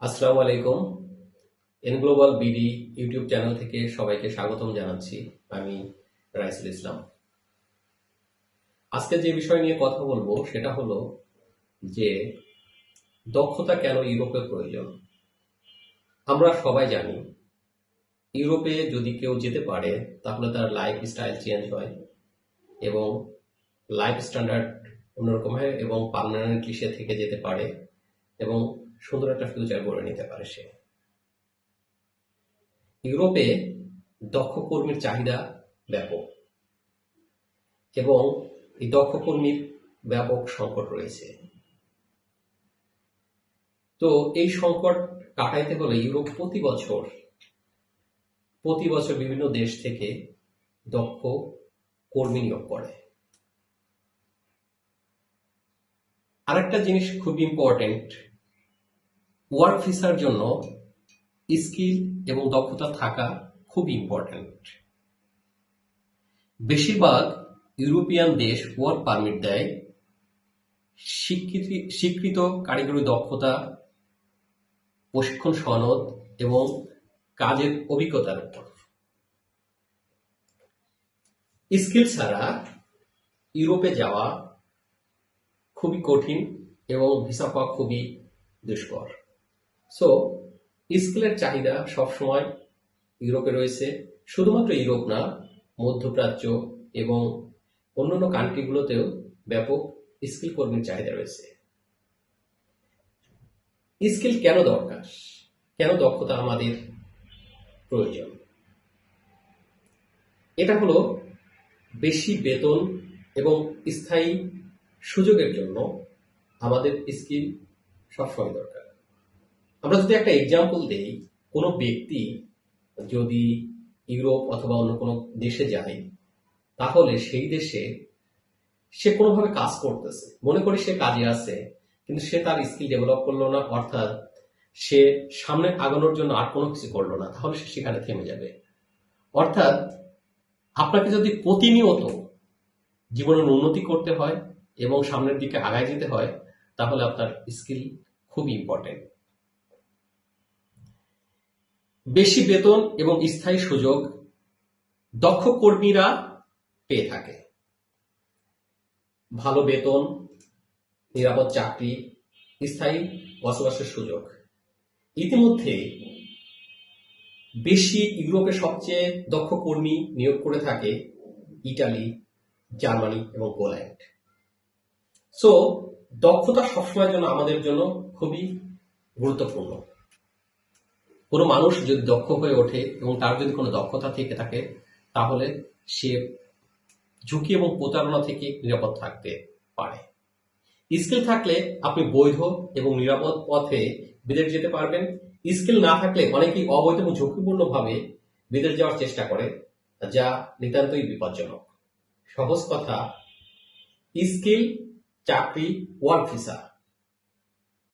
আসসালামু আলাইকুম। N global BD YouTube channel থেকে সবাইকে স্বাগতম জানাচ্ছি। আমি রাইসুল ইসলাম। আজকে যে বিষয় নিয়ে কথা বলবো সেটা হলো যে দক্ষতা কেন ইউরোপে প্রয়োজন। আমরা সবাই জানি ইউরোপে যদি কেউ যেতে পারে তাহলে তার লাইফ স্টাইল চেঞ্জ হয় এবং লাইফ স্ট্যান্ডার্ড অন্যরকম হয় এবং পার্মানেন্টলি সে থেকে যেতে পারে এবং সুন্দর একটা ফিউচার গড়ে নিতে পারে সে। ইউরোপে দক্ষ কর্মীর চাহিদা ব্যাপক এবং এই দক্ষ কর্মীর ব্যাপক সংকট রয়েছে। তো এই সংকট কাটাইতে হলে ইউরোপ প্রতি বছর বিভিন্ন দেশ থেকে দক্ষ কর্মী নিয়োগ করে। আরেকটা জিনিস খুব ইম্পর্টেন্ট, ওয়ার্ক ভিসার জন্য স্কিল এবং দক্ষতা থাকা খুব ইম্পর্টেন্ট। বেশিরভাগ ইউরোপিয়ান দেশ ওয়ার্ক পারমিট দেয় স্বীকৃত কারিগরি দক্ষতা, প্রশিক্ষণ সনদ এবং কাজের অভিজ্ঞতার উপর। স্কিল ছাড়া ইউরোপে যাওয়া খুবই কঠিন এবং ভিসা পাওয়া খুবই দুষ্কর। সো স্কিলের চাহিদা সবসময় ইউরোপে রয়েছে। শুধুমাত্র ইউরোপ না, মধ্যপ্রাচ্য এবং অন্যান্য কান্ট্রিগুলোতেও ব্যাপক স্কিল কর্মীর চাহিদা রয়েছে। স্কিল কেন দরকার, কেন দক্ষতা আমাদের প্রয়োজন? এটা হলো বেশি বেতন এবং স্থায়ী সুযোগের জন্য আমাদের স্কিল সবসময় দরকার। আমরা যদি একটা এক্সাম্পল দেই, কোনো ব্যক্তি যদি ইউরোপ অথবা অন্য কোনো দেশে যায় তাহলে সেই দেশে সে কোনোভাবে কাজ করতেছে, মনে করি সে কাজে আছে, কিন্তু সে তার স্কিল ডেভেলপ করলো না, অর্থাৎ সে সামনে আগানোর জন্য আর কোনো কিছু করলো না, তাহলে সে সেখানে থেমে যাবে। অর্থাৎ আপনাকে যদি প্রতিনিয়ত জীবনের উন্নতি করতে হয় এবং সামনের দিকে আগায় যেতে হয় তাহলে আপনার স্কিল খুব ইম্পর্টেন্ট। বেশি বেতন এবং স্থায়ী সুযোগ দক্ষ কর্মীরা পেয়ে থাকে। ভালো বেতন, নিরাপদ চাকরি, স্থায়ী বসবাসের সুযোগ। ইতিমধ্যে বেশি ইউরোপে সবচেয়ে দক্ষ কর্মী নিয়োগ করে থাকে ইটালি, জার্মানি এবং পোল্যান্ড। সো দক্ষতা সবসময়ের জন্য আমাদের জন্য খুবই গুরুত্বপূর্ণ। কোনো মানুষ যদি দক্ষ হয়ে ওঠে এবং তার যদি কোনো দক্ষতা থেকে থাকে তাহলে সে ঝুঁকি এবং প্রতারণা থেকে নিরাপদ থাকতে পারে। স্কিল থাকলে আপনি বৈধ এবং নিরাপদ পথে বিদেশ যেতে পারবেন। স্কিল না থাকলে অনেকেই অবৈধ এবং ঝুঁকিপূর্ণভাবে বিদেশ যাওয়ার চেষ্টা করে, যা নিতান্তই বিপজ্জনক। সহজ কথা, স্কিল, চাকরি, ওয়ার্ক ভিসা